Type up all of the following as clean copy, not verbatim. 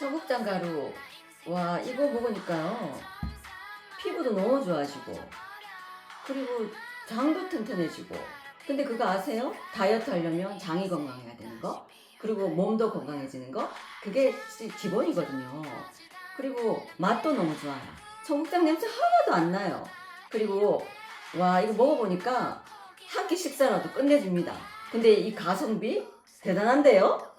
청국장 가루. 와, 이거 먹으니까요. 피부도 너무 좋아지고, 그리고 장도 튼튼해지고. 근데 그거 아세요? 다이어트 하려면 장이 건강해야 되는 거, 그리고 몸도 건강해지는 거. 그게 기본이거든요. 그리고 맛도 너무 좋아요. 청국장 냄새 하나도 안 나요. 그리고 와, 이거 먹어보니까 한 끼 식사라도 끝내줍니다. 근데 이 가성비 대단한데요?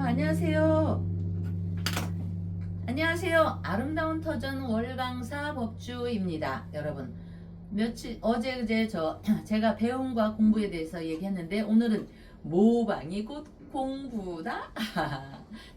안녕하세요. 안녕하세요. 아름다운 터전 월강사 법주입니다. 여러분, 어제 그제 제가 배움과 공부에 대해서 얘기했는데, 오늘은 모방이 곧 공부다.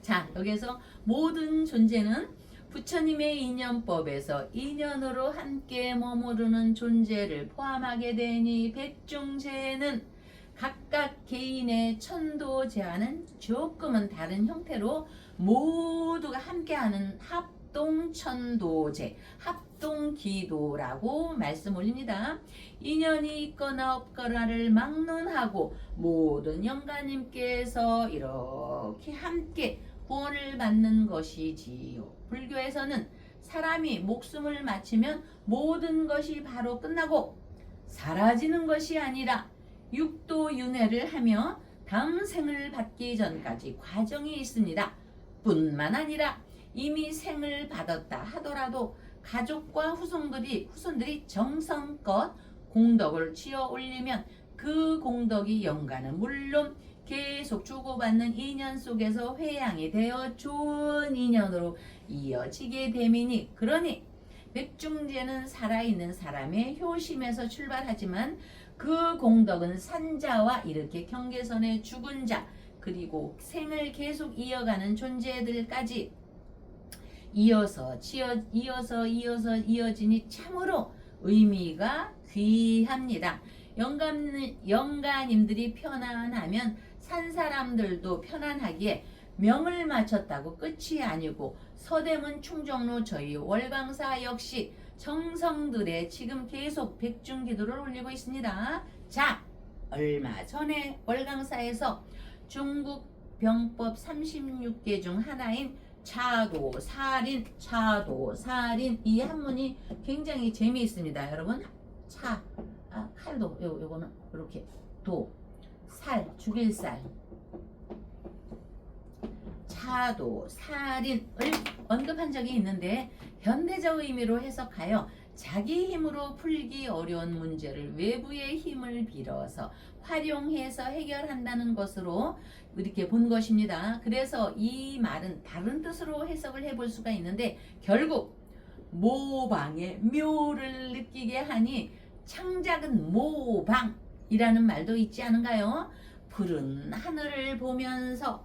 자, 여기서 모든 존재는 부처님의 인연법에서 인연으로 함께 머무르는 존재를 포함하게 되니, 백중재는 각각 개인의 천도제와는 조금은 다른 형태로 모두가 함께하는 합동천도제, 합동기도라고 말씀 올립니다. 인연이 있거나 없거나를 막론하고 모든 영가님께서 이렇게 함께 구원을 받는 것이지요. 불교에서는 사람이 목숨을 마치면 모든 것이 바로 끝나고 사라지는 것이 아니라 육도윤회를 하며 다음 생을 받기 전까지 과정이 있습니다. 뿐만 아니라 이미 생을 받았다 하더라도 가족과 후손들이 정성껏 공덕을 지어 올리면 그 공덕이 영가는 물론 계속 주고받는 인연 속에서 회양이 되어 좋은 인연으로 이어지게 됨이니, 그러니 백중제는 살아있는 사람의 효심에서 출발하지만 그 공덕은 산자와 이렇게 경계선의 죽은 자, 그리고 생을 계속 이어가는 존재들까지 이어서 이어지니 참으로 의미가 귀합니다. 영가님들이 편안하면 산 사람들도 편안하기에 명을 마쳤다고 끝이 아니고, 서대문 충정로 저희 월강사 역시 정성들의 지금 계속 백중기도를 올리고 있습니다. 자, 얼마 전에 월강사에서 중국 병법 36개 중 하나인 차도살인 이 한문이 굉장히 재미있습니다. 여러분, 칼도 요거는 이렇게 죽일 살, 차도살인을 언급한 적이 있는데, 현대적 의미로 해석하여 자기 힘으로 풀기 어려운 문제를 외부의 힘을 빌어서 활용해서 해결한다는 것으로 이렇게 본 것입니다. 그래서 이 말은 다른 뜻으로 해석을 해볼 수가 있는데, 결국 모방의 묘를 느끼게 하니 창작은 모방이라는 말도 있지 않은가요? 푸른 하늘을 보면서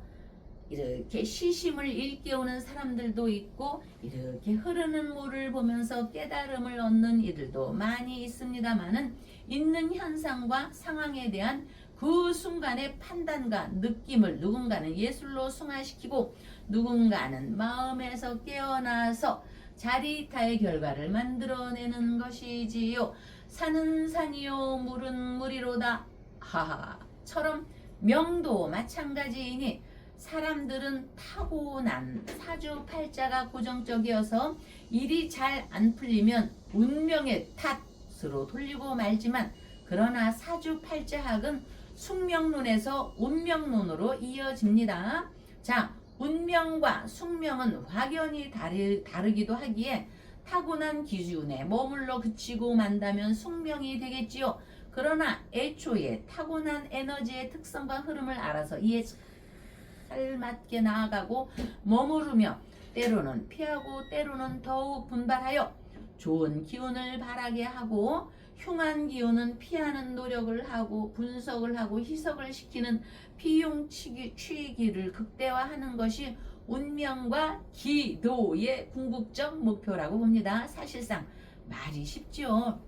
이렇게 시심을 일깨우는 사람들도 있고, 이렇게 흐르는 물을 보면서 깨달음을 얻는 이들도 많이 있습니다만은, 있는 현상과 상황에 대한 그 순간의 판단과 느낌을 누군가는 예술로 승화시키고, 누군가는 마음에서 깨어나서 자리타의 결과를 만들어내는 것이지요. 산은 산이요 물은 물이로다 하하처럼 명도 마찬가지이니, 사람들은 타고난 사주팔자가 고정적이어서 일이 잘 안 풀리면 운명의 탓으로 돌리고 말지만, 그러나 사주팔자학은 숙명론에서 운명론으로 이어집니다. 자, 운명과 숙명은 확연히 다르기도 하기에 타고난 기준에 머물러 그치고 만다면 숙명이 되겠지요. 그러나 애초에 타고난 에너지의 특성과 흐름을 알아서 이에 잘 맞게 나아가고 머무르며 때로는 피하고 때로는 더욱 분발하여 좋은 기운을 바라게 하고 흉한 기운은 피하는 노력을 하고 분석을 하고 희석을 시키는 피용치기를 극대화하는 것이 운명과 기도의 궁극적 목표라고 봅니다. 사실상 말이 쉽지요.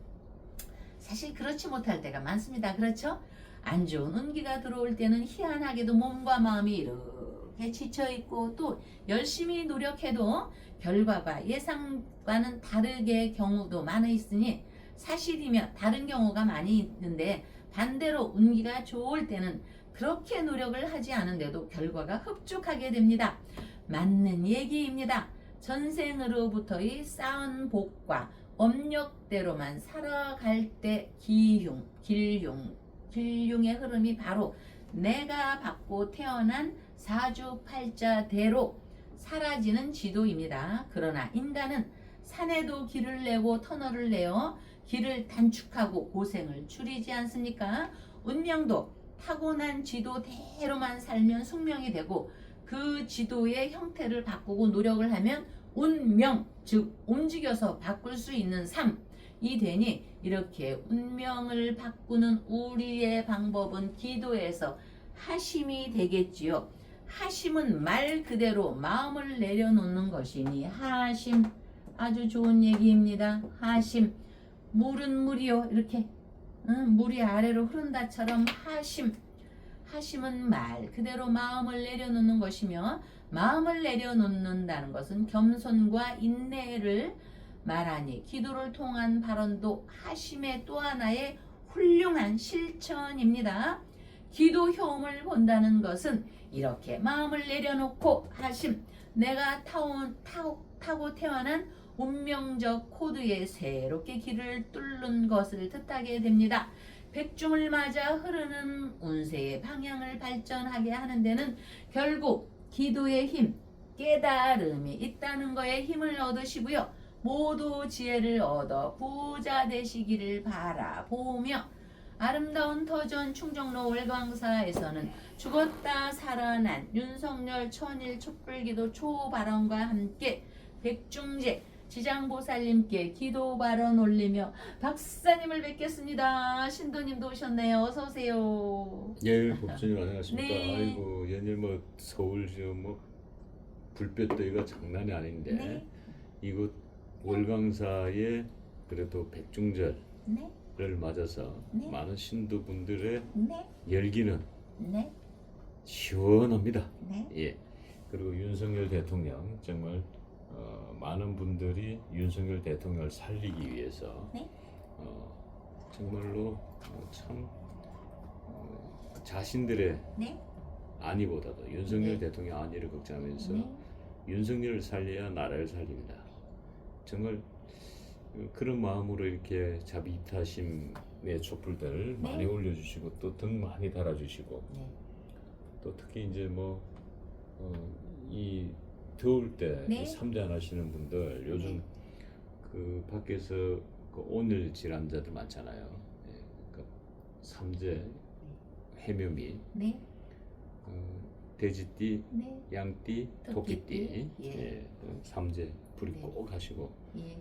사실 그렇지 못할 때가 많습니다. 그렇죠? 안 좋은 운기가 들어올 때는 희한하게도 몸과 마음이 이렇게 지쳐있고 또 열심히 노력해도 결과가 예상과는 다르게 경우도 많아 있으니, 사실이며 다른 경우가 많이 있는데 반대로 운기가 좋을 때는 그렇게 노력을 하지 않은데도 결과가 흡족하게 됩니다. 맞는 얘기입니다. 전생으로부터의 쌓은 복과 업력대로만 살아갈 때 길흉의 흐름이 바로 내가 받고 태어난 사주팔자대로 사라지는 지도입니다. 그러나 인간은 산에도 길을 내고 터널을 내어 길을 단축하고 고생을 줄이지 않습니까? 운명도 타고난 지도대로만 살면 숙명이 되고 그 지도의 형태를 바꾸고 노력을 하면 운명, 즉 움직여서 바꿀 수 있는 삶이 되니, 이렇게 운명을 바꾸는 우리의 방법은 기도에서 하심이 되겠지요. 하심은 말 그대로 마음을 내려놓는 것이니 하심, 아주 좋은 얘기입니다. 하심, 물은 물이요, 이렇게 물이 아래로 흐른다처럼 하심은 말 그대로 마음을 내려놓는 것이며, 마음을 내려놓는다는 것은 겸손과 인내를 말하니 기도를 통한 발언도 하심의 또 하나의 훌륭한 실천입니다. 기도 효험을 본다는 것은 이렇게 마음을 내려놓고 하심, 내가 타고 태어난 운명적 코드에 새롭게 길을 뚫는 것을 뜻하게 됩니다. 백중을 맞아 흐르는 운세의 방향을 발전하게 하는 데는 결국 기도의 힘, 깨달음이 있다는 거에 힘을 얻으시고요. 모두 지혜를 얻어 부자 되시기를 바라보며, 아름다운 터전 충정로 월광사에서는 죽었다 살아난 윤석열 천일 촛불기도 초발언과 함께 백중제 지장보살님께 기도 발언 올리며 박사님을 뵙겠습니다. 신도님도 오셨네요. 어서 오세요. 예, 법사님 안녕하십니까. 네. 아이고, 연일 서울 불볕더위가 장난이 아닌데 네. 이곳 월광사의 그래도 백중절을 네. 맞아서 네. 많은 신도분들의 네. 열기는 네. 시원합니다. 네. 예. 그리고 윤석열 대통령 정말 많은 분들이 윤석열 대통령을 살리기 위해서 네. 정말로 참 자신들의 네. 안위보다도 윤석열 네. 대통령 안위를 걱정하면서 네. 윤석열을 살려야 나라를 살립니다. 정말 그런 마음으로 이렇게 자비타심의 촛불들 네. 많이 올려주시고 또 등 많이 달아주시고, 네. 또 특히 이제 이 더울 때 네. 삼재 안 하시는 분들 요즘 그 밖에서 그 온열 질환자들 많잖아요. 예, 그 삼재, 해묘미, 네. 돼지띠, 네. 양띠, 토끼띠, 토끼띠. 예. 삼재 불이 네. 꼭 하시고, 예.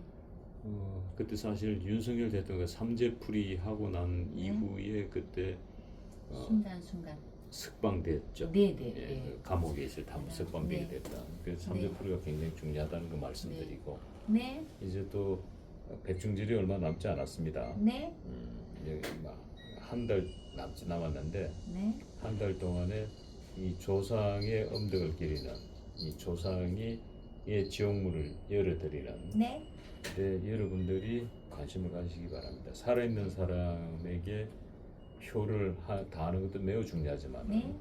그때 사실 윤석열 대통령 삼재풀이 하고 난 네. 이후에 그때 순간. 석방됐죠. 네네. 예, 네. 감옥에 있을 때 석방되게 네. 됐다. 그래서 삼재풀이가 굉장히 중요하다는 거 말씀드리고, 네. 이제 또 백중절이 얼마 남지 않았습니다. 네. 한 달 남았는데 네. 한 달 동안에 이 조상의 엄덕을 기리는, 이 조상의 지옥문을 열어드리는, 네. 여러분들이 관심을 가지시기 바랍니다. 살아있는 사람에게 효를 다하는 것도 매우 중요하지만 네.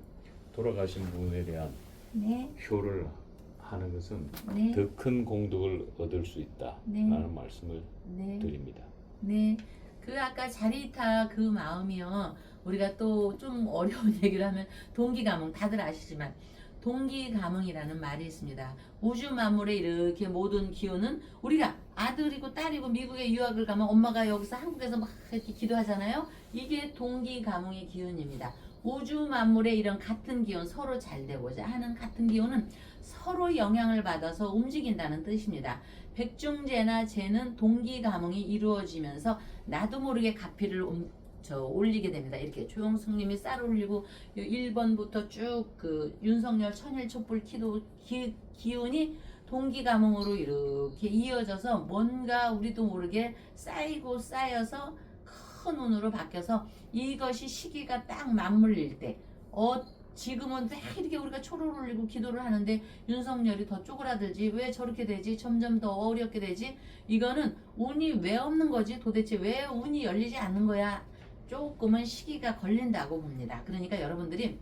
돌아가신 분에 대한 네. 효를 하는 것은 네. 더 큰 공덕을 얻을 수 있다라는 네. 말씀을 네. 드립니다. 네. 그 아까 자리타 그 마음이요. 우리가 또 좀 어려운 얘기를 하면 동기가몽 다들 아시지만 동기가몽이라는 말이 있습니다. 우주 만물의 이렇게 모든 기운은 우리가 아들이고 딸이고 미국에 유학을 가면 엄마가 여기서 한국에서 막 이렇게 기도하잖아요. 이게 동기가몽의 기운입니다. 우주 만물의 이런 같은 기운 서로 잘 되고자 하는 같은 기운은 서로 영향을 받아서 움직인다는 뜻입니다. 백중재나 재는 동기가몽이 이루어지면서 나도 모르게 가피를 올리게 됩니다. 이렇게 조영숙님이 쌀 올리고 1번부터 쭉 그 윤석열 천일 촛불 기운이 동기가몽으로 이렇게 이어져서 뭔가 우리도 모르게 쌓이고 쌓여서 큰 운으로 바뀌어서 이것이 시기가 딱 맞물릴 때 지금은 왜 이렇게 우리가 초를 올리고 기도를 하는데 윤석열이 더 쪼그라들지 왜 저렇게 되지 점점 더 어렵게 되지 이거는 운이 왜 없는 거지 도대체 왜 운이 열리지 않는 거야 조금은 시기가 걸린다고 봅니다. 그러니까 여러분들이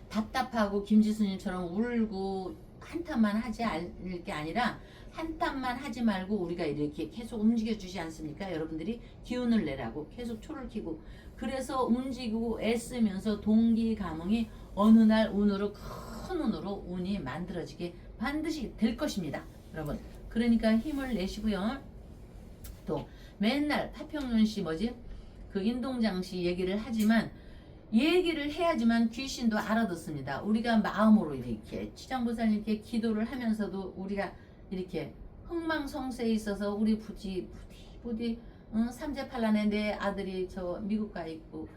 답답하고 김지수님처럼 울고 한탄만 하지 않을 게 아니라 한탄만 하지 말고 우리가 이렇게 계속 움직여 주지 않습니까? 여러분들이 기운을 내라고 계속 초를 켜고 그래서 움직이고 애쓰면서 동기가몽이 어느 날 운으로 큰 운으로 운이 만들어지게 반드시 될 것입니다. 여러분 그러니까 힘을 내시고요. 또 맨날 파평윤 씨 그 인동장 씨 얘기를 하지만 얘기를 해야지만 귀신도 알아듣습니다. 우리가 마음으로 이렇게 치장보살님께 기도를 하면서도 우리가 이렇게 흥망성쇠에 있어서 우리 부디 삼재팔란에 내 아들이 저 미국 가 있고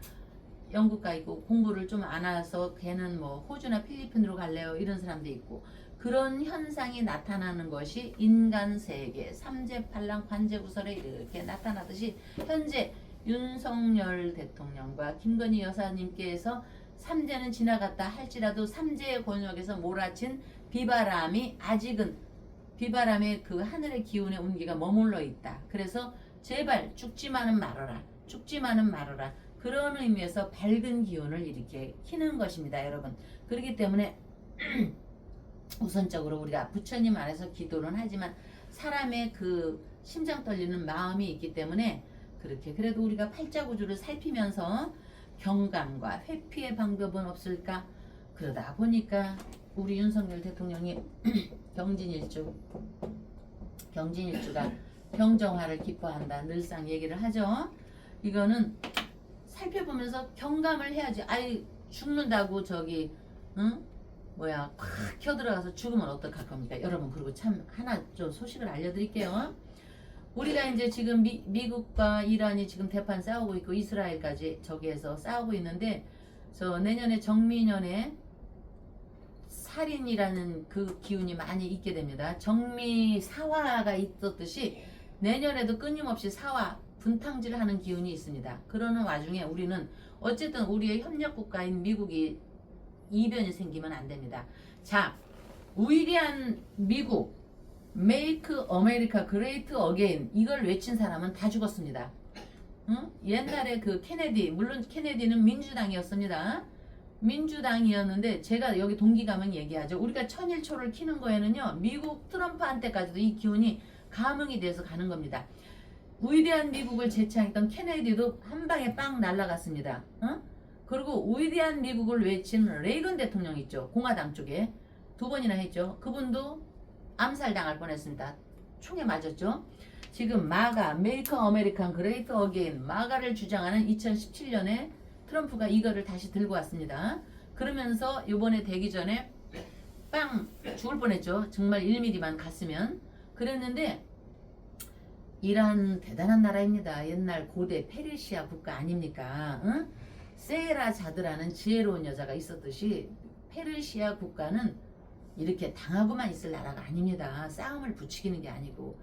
영국 가 있고 공부를 좀 안 해서 걔는 뭐 호주나 필리핀으로 갈래요 이런 사람도 있고 그런 현상이 나타나는 것이 인간 세계 삼재팔랑 관제구설에 이렇게 나타나듯이 현재 윤석열 대통령과 김건희 여사님께서 삼재는 지나갔다 할지라도 삼재의 권역에서 몰아친 비바람이 아직은 비바람의 그 하늘의 기운의 온기가 머물러 있다. 그래서 제발 죽지만은 말아라. 죽지만은 말아라. 그런 의미에서 밝은 기운을 이렇게 키는 것입니다. 여러분. 그렇기 때문에 우선적으로 우리가 부처님 안에서 기도는 하지만 사람의 그 심장 떨리는 마음이 있기 때문에 그렇게 그래도 우리가 팔자구조를 살피면서 경감과 회피의 방법은 없을까? 그러다 보니까 우리 윤석열 대통령이 경진일주가 경정화를 기뻐한다 늘상 얘기를 하죠. 이거는 살펴보면서 경감을 해야지. 아이 죽는다고 저기 콱 켜들어가서 죽으면 어떡할 겁니까? 여러분 그리고 참 하나 좀 소식을 알려드릴게요. 우리가 이제 지금 미국과 이란이 지금 대판 싸우고 있고 이스라엘까지 저기에서 싸우고 있는데 저 내년에 정미년에 살인이라는 그 기운이 많이 있게 됩니다. 정미 사화가 있었듯이 내년에도 끊임없이 사화 분탕질하는 기운이 있습니다. 그러는 와중에 우리는 어쨌든 우리의 협력국가인 미국이 이변이 생기면 안 됩니다. 자, 위대한 미국 Make America Great Again 이걸 외친 사람은 다 죽었습니다. 응? 옛날에 그 케네디 물론 케네디는 민주당이었습니다. 민주당이었는데 제가 여기 동기감은 얘기하죠. 우리가 천일초를 키는 거에는요. 미국 트럼프한테까지도 이 기운이 감흥이 돼서 가는 겁니다. 위대한 미국을 제창했던 케네디도 한 방에 빵 날아갔습니다. 응? 그리고 위대한 미국을 외친 레이건 대통령 있죠. 공화당 쪽에 2번이나 했죠. 그분도 암살당할 뻔했습니다. 총에 맞았죠. 지금 마가 메이커 아메리칸 그레이트 어게인 마가를 주장하는 2017년에 트럼프가 이거를 다시 들고 왔습니다. 그러면서 이번에 되기 전에 빵 죽을 뻔했죠. 정말 1mm만 갔으면 그랬는데 이란 대단한 나라입니다. 옛날 고대 페르시아 국가 아닙니까? 응? 세라자드라는 지혜로운 여자가 있었듯이 페르시아 국가는 이렇게 당하고만 있을 나라가 아닙니다. 싸움을 부추기는 게 아니고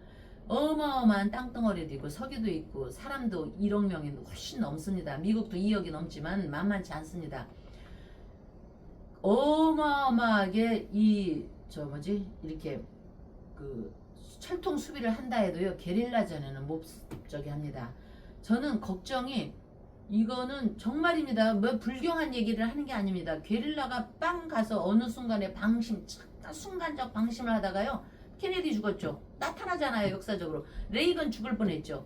어마어마한 땅덩어리도 있고 석유도 있고 사람도 1억 명이 훨씬 넘습니다. 미국도 2억이 넘지만 만만치 않습니다. 어마어마하게 이렇게 그 철통 수비를 한다 해도요 게릴라전에는 못 저기 합니다. 저는 걱정이 이거는 정말입니다. 뭐 불경한 얘기를 하는 게 아닙니다. 게릴라가 빵 가서 어느 순간에 방심, 잠깐 순간적 방심을 하다가요. 케네디 죽었죠. 나타나잖아요. 역사적으로. 레이건 죽을 뻔했죠.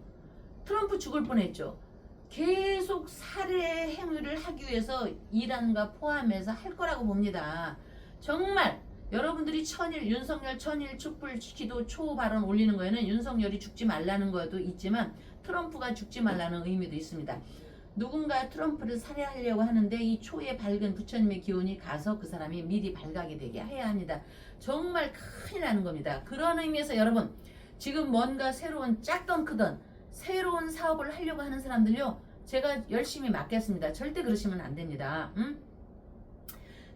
트럼프 죽을 뻔했죠. 계속 살해 행위를 하기 위해서 이란과 포함해서 할 거라고 봅니다. 정말 여러분들이 윤석열 천일 촛불 기도 초 발언 올리는 거에는 윤석열이 죽지 말라는 것도 있지만 트럼프가 죽지 말라는 의미도 있습니다. 누군가 트럼프를 살해하려고 하는데 이 초에 밝은 부처님의 기운이 가서 그 사람이 미리 발각이 되게 해야 합니다. 정말 큰일 나는 겁니다. 그런 의미에서 여러분 지금 뭔가 새로운 작던 크던 새로운 사업을 하려고 하는 사람들요. 제가 열심히 맡겠습니다. 절대 그러시면 안 됩니다.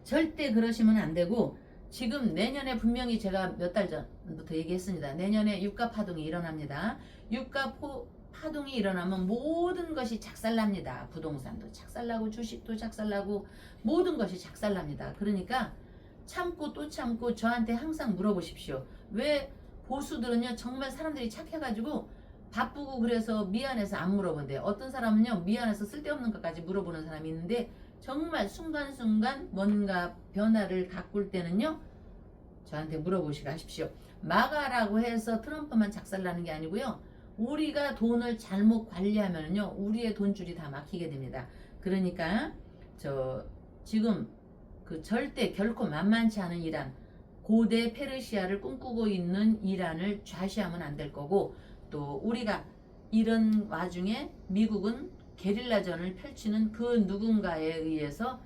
절대 그러시면 안 되고 지금 내년에 분명히 제가 몇 달 전부터 얘기했습니다. 내년에 유가 파동이 일어납니다. 유가 파동이 일어나면 모든 것이 작살납니다. 부동산도 작살나고 주식도 작살나고 모든 것이 작살납니다. 그러니까 참고 또 참고 저한테 항상 물어보십시오. 왜 보수들은요 정말 사람들이 착해가지고 바쁘고 그래서 미안해서 안 물어본대요. 어떤 사람은요 미안해서 쓸데없는 것까지 물어보는 사람이 있는데 정말 순간순간 뭔가 변화를 가꿀 때는요 저한테 물어보시고 하십시오. 마가라고 해서 트럼프만 작살나는 게 아니고요. 우리가 돈을 잘못 관리하면요 우리의 돈줄이 다 막히게 됩니다. 그러니까 지금 그 절대 결코 만만치 않은 이란, 고대 페르시아를 꿈꾸고 있는 이란을 좌시하면 안 될 거고, 또 우리가 이런 와중에 미국은 게릴라전을 펼치는 그 누군가에 의해서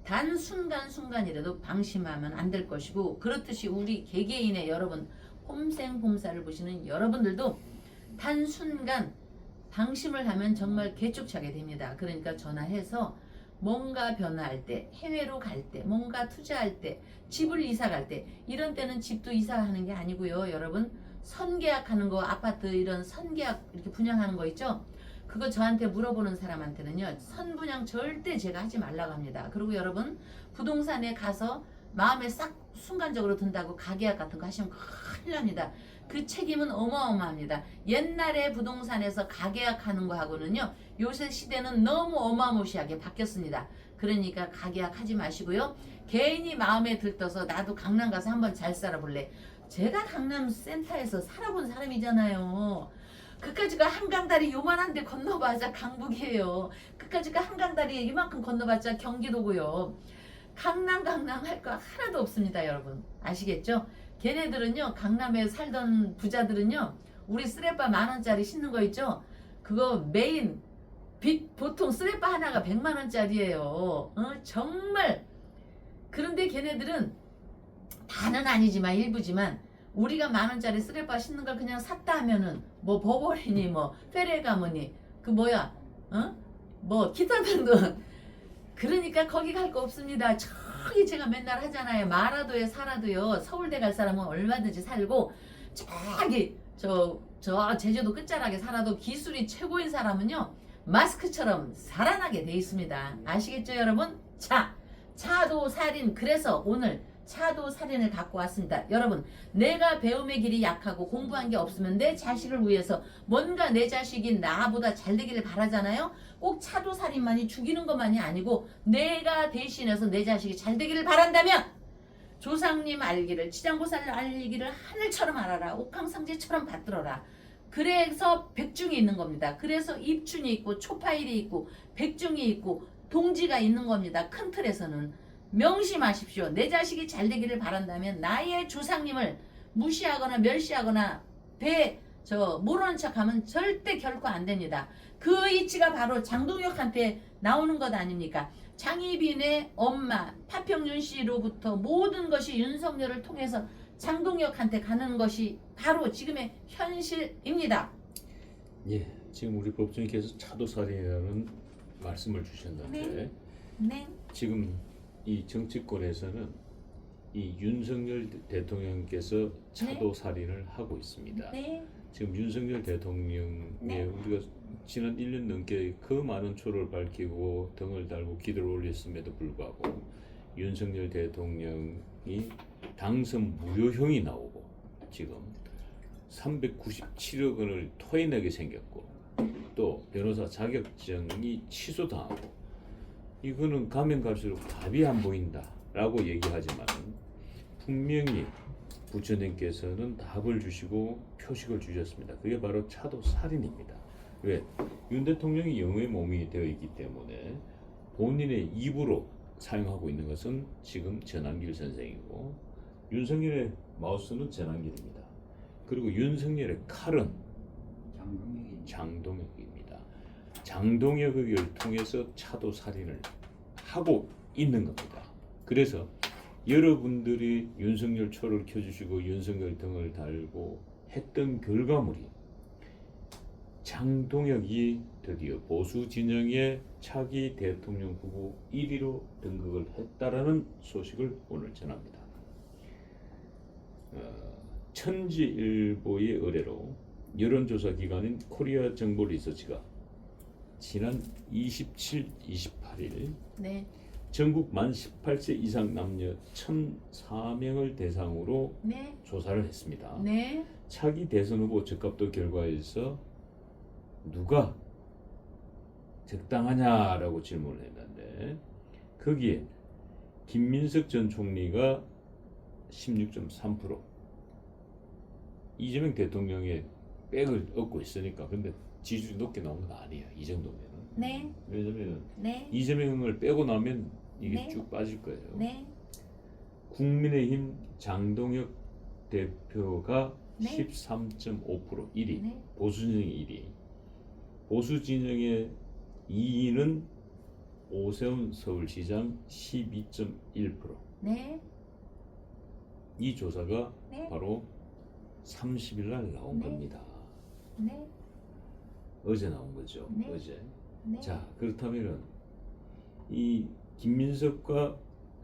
단 순간순간이라도 방심하면 안 될 것이고, 그렇듯이 우리 개개인의 여러분 홈생홈사를 보시는 여러분들도 단순간 방심을 하면 정말 개쪽차게 됩니다. 그러니까 전화해서 뭔가 변화할 때, 해외로 갈 때, 뭔가 투자할 때, 집을 이사 갈 때, 이런 때는 집도 이사하는 게 아니고요. 여러분 선계약하는 거, 아파트 이런 선계약 이렇게 분양하는 거 있죠. 그거 저한테 물어보는 사람한테는요 선분양 절대 제가 하지 말라고 합니다. 그리고 여러분 부동산에 가서 마음에 싹 순간적으로 든다고 가계약 같은 거 하시면 큰일 납니다. 그 책임은 어마어마합니다. 옛날에 부동산에서 가계약하는 거하고는요 요새 시대는 너무 어마무시하게 바뀌었습니다. 그러니까 가계약 하지 마시고요. 개인이 마음에 들떠서 나도 강남 가서 한번 잘 살아볼래. 제가 강남 센터에서 살아본 사람이잖아요. 그까지가 한강다리 요만한데 건너봤자 강북이에요. 그까지가 한강다리 이만큼 건너봤자 경기도고요. 강남 할 거 하나도 없습니다. 여러분 아시겠죠? 걔네들은요 강남에 살던 부자들은요 우리 쓰레빠 10,000원짜리 신는 거 있죠? 그거 메인 보통 쓰레빠 하나가 100만원짜리예요. 정말. 그런데 걔네들은 다는 아니지만 일부지만 우리가 10,000원짜리 쓰레빠 신는 걸 그냥 샀다 하면은 뭐 버버리니 뭐 페레가모니 그 뭐야 뭐 기타 등등. 그러니까 거기 갈 거 없습니다. 저기 제가 맨날 하잖아요. 마라도에 살아도요 서울대 갈 사람은 얼마든지 살고, 저기 저 제주도 끝자락에 살아도 기술이 최고인 사람은요 마스크처럼 살아나게 돼 있습니다. 아시겠죠 여러분? 자, 차도살인. 그래서 오늘 차도살인을 갖고 왔습니다. 여러분 내가 배움의 길이 약하고 공부한 게 없으면 내 자식을 위해서 뭔가 내 자식이 나보다 잘 되기를 바라잖아요. 꼭 차도살인만이 죽이는 것만이 아니고 내가 대신해서 내 자식이 잘 되기를 바란다면 조상님 알기를, 지장보살 알기를 하늘처럼 알아라. 옥황상제처럼 받들어라. 그래서 백중이 있는 겁니다. 그래서 입춘이 있고 초파일이 있고 백중이 있고 동지가 있는 겁니다. 큰 틀에서는. 명심하십시오. 내 자식이 잘 되기를 바란다면 나의 조상님을 무시하거나 멸시하거나 모르는 척하면 절대 결코 안 됩니다. 그 이치가 바로 장동혁한테 나오는 것 아닙니까? 장희빈의 엄마 파평윤 씨로부터 모든 것이 윤석열을 통해서 장동혁한테 가는 것이 바로 지금의 현실입니다. 예, 지금 우리 법조님께서 차도살인이라는 말씀을 주셨는데 네. 지금 이 정치권에서는 이 윤석열 대통령께서 차도살인을 하고 있습니다. 네. 지금 윤석열 대통령의 우리가 지난 1년 넘게 그 많은 초를 밝히고 등을 달고 기도를 올렸음에도 불구하고 윤석열 대통령이 당선 무효형이 나오고 지금 397억 원을 토해내게 생겼고 또 변호사 자격증이 취소당하고 이거는 가면 갈수록 답이 안 보인다라고 얘기하지만 분명히 부처님께서는 답을 주시고 표식을 주셨습니다. 그게 바로 차도 살인입니다. 왜? 윤 대통령이 영의 몸이 되어 있기 때문에 본인의 입으로 사용하고 있는 것은 지금 전한길 선생이고 윤석열의 마우스는 전한길입니다. 그리고 윤석열의 칼은 장동혁입니다. 장동혁을 통해서 차도 살인을 하고 있는 겁니다. 그래서 여러분들이 윤석열 초를 켜주시고 윤석열 등을 달고 했던 결과물이 장동혁이 드디어 보수 진영의 차기 대통령 후보 1위로 등극을 했다라는 소식을 오늘 전합니다. 천지일보의 의뢰로 여론조사 기관인 코리아 정보 리서치가 지난 27, 28일 네. 전국 만 18세 이상 남녀 1,004명을 대상으로 네. 조사를 했습니다. 네. 차기 대선 후보 적합도 결과에서 누가 적당하냐라고 질문을 했는데 거기에 김민석 전 총리가 16.3%, 이재명 대통령의 백을 얻고 있으니까. 근데 지지율이 높게 나온 건 아니에요. 이 정도면은. 네. 왜냐면 네. 이재명을 빼고 나면 이게 네. 쭉 빠질 거예요. 네. 국민의힘 장동혁 대표가 네. 13.5% 1위, 네. 보수진영의 1위, 보수진영의 2위는 오세훈 서울시장 12.1%. 네. 이 조사가 네. 바로 30일 날 나온 네. 겁니다. 네. 어제 나온 거죠. 네. 어제. 네. 자, 그렇다면은 이 김민석과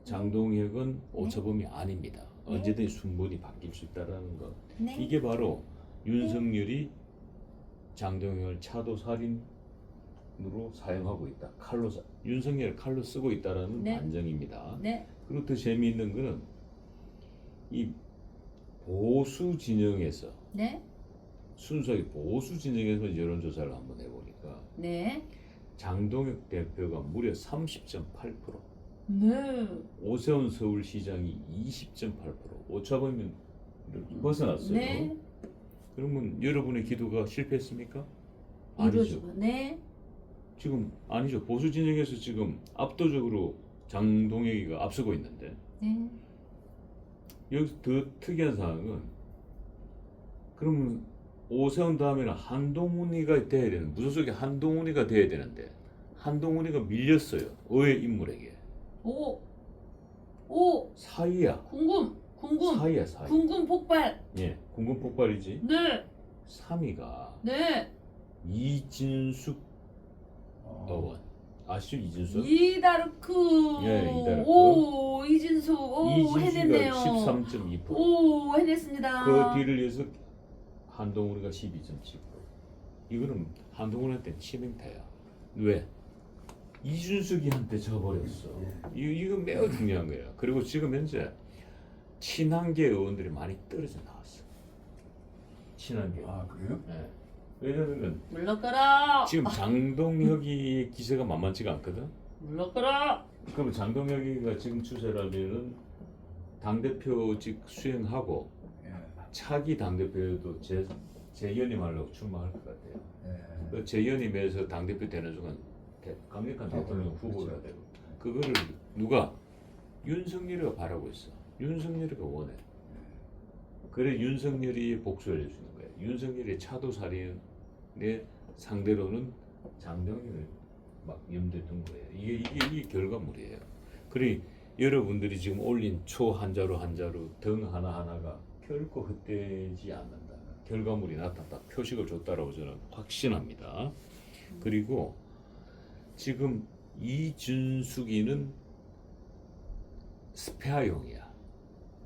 장동혁은 오차범위 아닙니다. 네. 언제든 순번이 바뀔 수 있다라는 것. 네. 이게 바로 윤석열이 장동혁을 차도 살인으로 사용하고 있다. 윤석열을 칼로 쓰고 있다라는 네. 반정입니다. 네. 그리고 더 재미있는 거는 이 보수 진영에서 네. 순수하게 보수 진영에서 여론조사를 한번 해보니까 네. 장동혁 대표가 무려 30.8%, 네. 오세훈 서울시장이 20.8%, 오차범위를 벗어났어요. 네. 그러면 여러분의 기도가 실패했습니까? 아니죠. 이루어지고. 네. 지금 아니죠. 보수 진영에서 지금 압도적으로 장동혁이가 앞서고 있는데 네. 여기서 더 특이한 사항은 그러면 오세훈 다음에는 한동훈이가 돼야 되는, 무소속의 한동훈이가 돼야 되는데 한동훈이가 밀렸어요. 의회 인물에게. 오. 오. 사이야. 궁금. 사이야 사이. 궁금 폭발. 예, 궁금 폭발이지. 네. 3위가 네. 이진숙 의원. 아시죠? 이진숙? 이다르크. 예, 이다르크. 오, 이진숙. 오, 해냈네요. 이진숙이가 13.2%. 오, 해냈습니다. 그 뒤를 이어서 한동훈이가 12.7%. 이거는 한동훈한테 치명타야. 왜? 이준석이한테 져버렸어. 이거 매우 중요한 거야. 그리고 지금 현재 친한계 의원들이 많이 떨어져 나왔어. 친한계. 아 그래요? 네. 왜냐면 물러가라. 지금 장동혁이 기세가 만만치가 않거든. 물러가라. 그럼 장동혁이가 지금 추세라면은 당대표직 수행하고 예. 차기 당대표도 재연임하려고 출마할 것 같아요. 예. 그 재연임에서 당대표 되는 순간 강력한 대통령 후보가 그렇죠. 되고 그거를 누가? 윤석열이가 바라고 있어. 윤석열이가 원해. 그래 윤석열이 복수를 해주는 거야. 윤석열이 차도 살인의 상대로는 장동혁을 막 염두에 둔 거예요. 이게 결과물이에요. 그래 여러분들이 지금 올린 초 한자로 등 하나하나가 결코 헛되지 않는다. 결과물이 나타났다. 표식을 줬다라고 저는 확신합니다. 그리고 지금 이준숙이는 스페아용이야.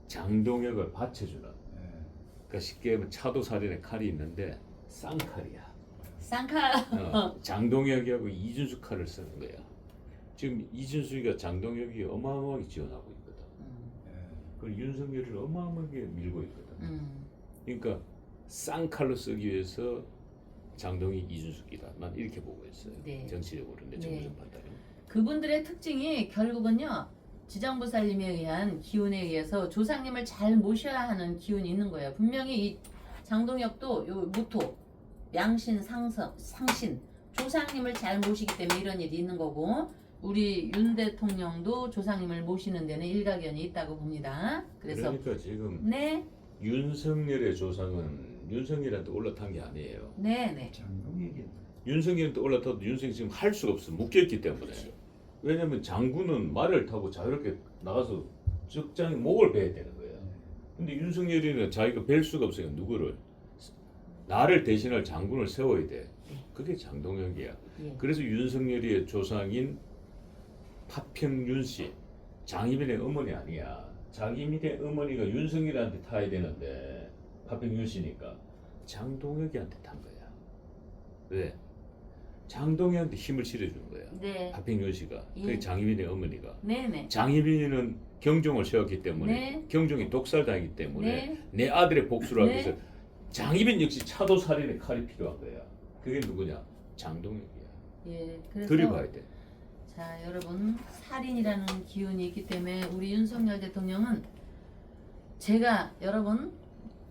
장동혁을 받쳐주는. 예. 그러니까 쉽게 하면 차도 살인의 칼이 있는데 쌍칼이야. 쌍칼. 장동혁이하고 이준숙 칼을 쓰는 거야. 지금 이준숙이가 장동혁이 어마어마하게 지원하고 있거든. 예. 그리고 윤석열을 어마어마하게 밀고 있거든. 그러니까 쌍칼로 쓰기 위해서 장동희, 이준석이다. 난 이렇게 보고 있어요. 네. 정치적으로 내 네. 정무적 판단은. 그분들의 특징이 결국은요. 지장보살님에 의한 기운에 의해서 조상님을 잘 모셔야 하는 기운이 있는 거예요. 분명히 이 장동혁도 요 무토, 양신, 상신, 조상님을 잘 모시기 때문에 이런 일이 있는 거고 우리 윤 대통령도 조상님을 모시는 데는 일가견이 있다고 봅니다. 그래서 그러니까 지금 네, 윤석열의 조상은 윤석열한테 올라탄 게 아니에요. 네. 장동혁이 윤석열한테 올라타도 윤석열이 지금 할 수가 없어. 묶여있기 때문에. 왜냐면 장군은 말을 타고 자유롭게 나가서 적장에 목을 베야 되는 거예요. 근데 윤석열이는 자기가 뵐 수가 없어요. 누구를. 나를 대신할 장군을 세워야 돼. 그게 장동혁이야. 예. 그래서 윤석열이의 조상인 파평윤 씨, 장희빈의 어머니 아니야. 장희빈의 어머니가 윤석열한테 타야 되는데 파평윤 씨니까 장동혁이한테 탄 거야. 왜? 장동혁한테 힘을 실어주는 거야. 네. 파평윤 씨가. 예. 그게 장희빈의 어머니가. 네네. 장희빈이는 경종을 세웠기 때문에 네. 경종이 독살당했기 때문에 네. 내 아들의 복수를 하기 네. 위해서 장희빈 역시 차도살인의 칼이 필요한 거야. 그게 누구냐? 장동혁이야. 예. 그래서 들여봐야 돼. 자, 여러분 살인이라는 기운이 있기 때문에 우리 윤석열 대통령은 제가 여러분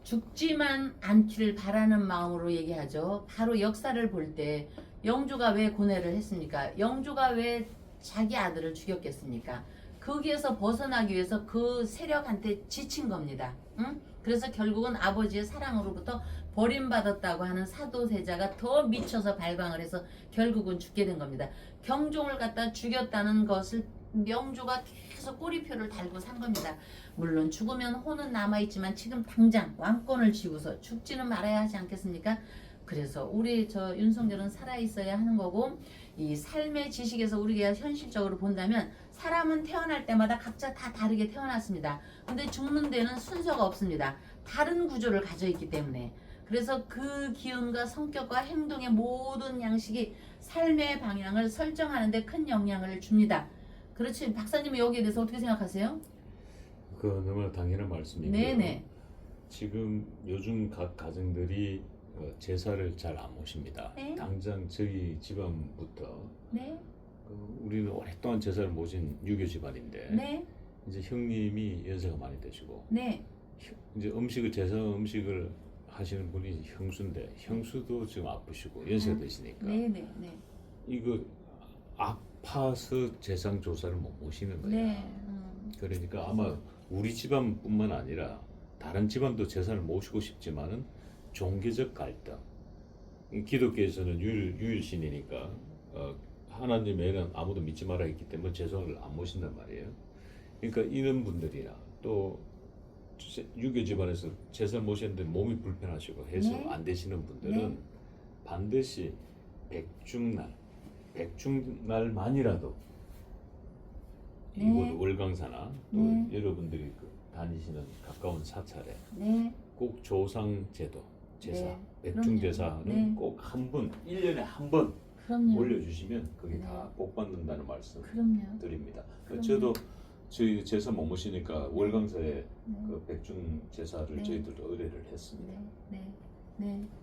죽지만 않기를 바라는 마음으로 얘기하죠. 바로 역사를 볼 때 영조가 왜 고뇌를 했습니까? 영조가 왜 자기 아들을 죽였겠습니까? 거기에서 벗어나기 위해서 그 세력한테 지친 겁니다. 응? 그래서 결국은 아버지의 사랑으로부터 버림받았다고 하는 사도세자가 더 미쳐서 발광을 해서 결국은 죽게 된 겁니다. 경종을 갖다 죽였다는 것을 명조가 계속 꼬리표를 달고 산 겁니다. 물론 죽으면 혼은 남아있지만 지금 당장 왕권을 쥐고서 죽지는 말아야 하지 않겠습니까? 그래서 우리 저 윤석열은 살아있어야 하는 거고 이 삶의 지식에서 우리가 현실적으로 본다면 사람은 태어날 때마다 각자 다 다르게 태어났습니다. 근데 죽는 데는 순서가 없습니다. 다른 구조를 가져 있기 때문에 그래서 그 기운과 성격과 행동의 모든 양식이 삶의 방향을 설정하는 데 큰 영향을 줍니다. 그렇지 박사님은 여기에 대해서 어떻게 생각하세요? 그 너무나 당연한 말씀이고요. 네네. 지금 요즘 각 가정들이 제사를 잘 안 모십니다. 네. 당장 저희 집안부터 네. 우리는 오랫동안 제사를 모신 유교 집안인데 네. 이제 형님이 연세가 많이 되시고 네. 이제 제사 음식을 하시는 분이 형수인데 형수도 지금 아프시고 연세가 되시니까 네네. 이거 아파서 재상 조사를 못 모시는 거야. 네. 그러니까 아마 우리 집안뿐만 아니라 다른 집안도 제사를 모시고 싶지만은 종교적 갈등. 이 기독교에서는 유일신이니까 하나님 외에는 아무도 믿지 마라 했기 때문에 제사를 안 모신단 말이에요. 그러니까 이런 분들이나 또 유교 집안에서 제사 모셨는데 몸이 불편하시고 해서 네. 안 되시는 분들은 네. 반드시 백중날만이라도 네. 이곳 월강사나 또 네. 여러분들이 다니시는 가까운 사찰에 네. 꼭 조상 제도 제사 네. 백중제사는 네. 꼭 한 번 1년에 한 번 그럼요. 올려주시면 그게 네. 다 복 받는다는 말씀 그럼요. 드립니다. 그럼요. 저도 저희 제사 못 모시니까 월강사에 네. 그 백중 제사를 네. 저희들도 의뢰를 했습니다. 네.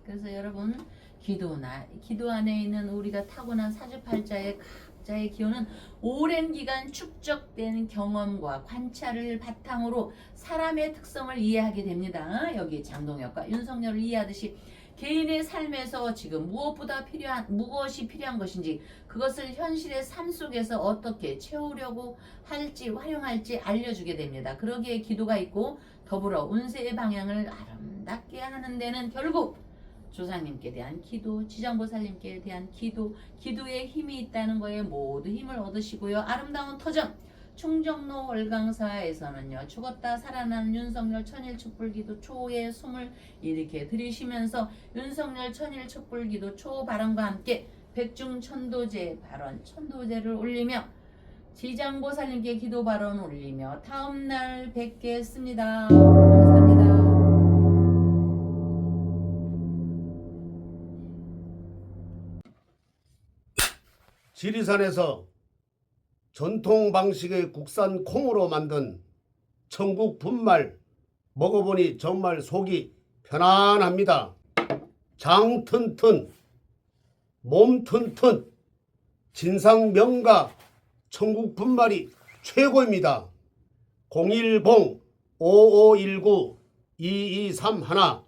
그래서 여러분 기도 안에 있는 우리가 타고난 사주팔자의 각자의 기운은 오랜 기간 축적된 경험과 관찰을 바탕으로 사람의 특성을 이해하게 됩니다. 여기 장동혁과 윤석열을 이해하듯이 개인의 삶에서 지금 무엇이 필요한 것인지 그것을 현실의 삶 속에서 어떻게 채우려고 할지 활용할지 알려주게 됩니다. 그러기에 기도가 있고 더불어 운세의 방향을 아름답게 하는 데는 결국 조상님께 대한 기도, 지장보살님께 대한 기도에 힘이 있다는 거에 모두 힘을 얻으시고요. 아름다운 터전 충정로 월강사에서는요. 죽었다 살아난 윤석열 천일촛불기도 초의 숨을 이렇게 들이쉬면서 윤석열 천일촛불기도 초 발언과 함께 백중천도제 발언 천도제를 올리며 지장보살님께 기도 발언 올리며 다음날 뵙겠습니다. 감사합니다. 지리산에서 전통 방식의 국산 콩으로 만든 천국 분말 먹어보니 정말 속이 편안합니다. 장 튼튼 몸 튼튼 진상 명가 천국 분말이 최고입니다. 010-5519-2231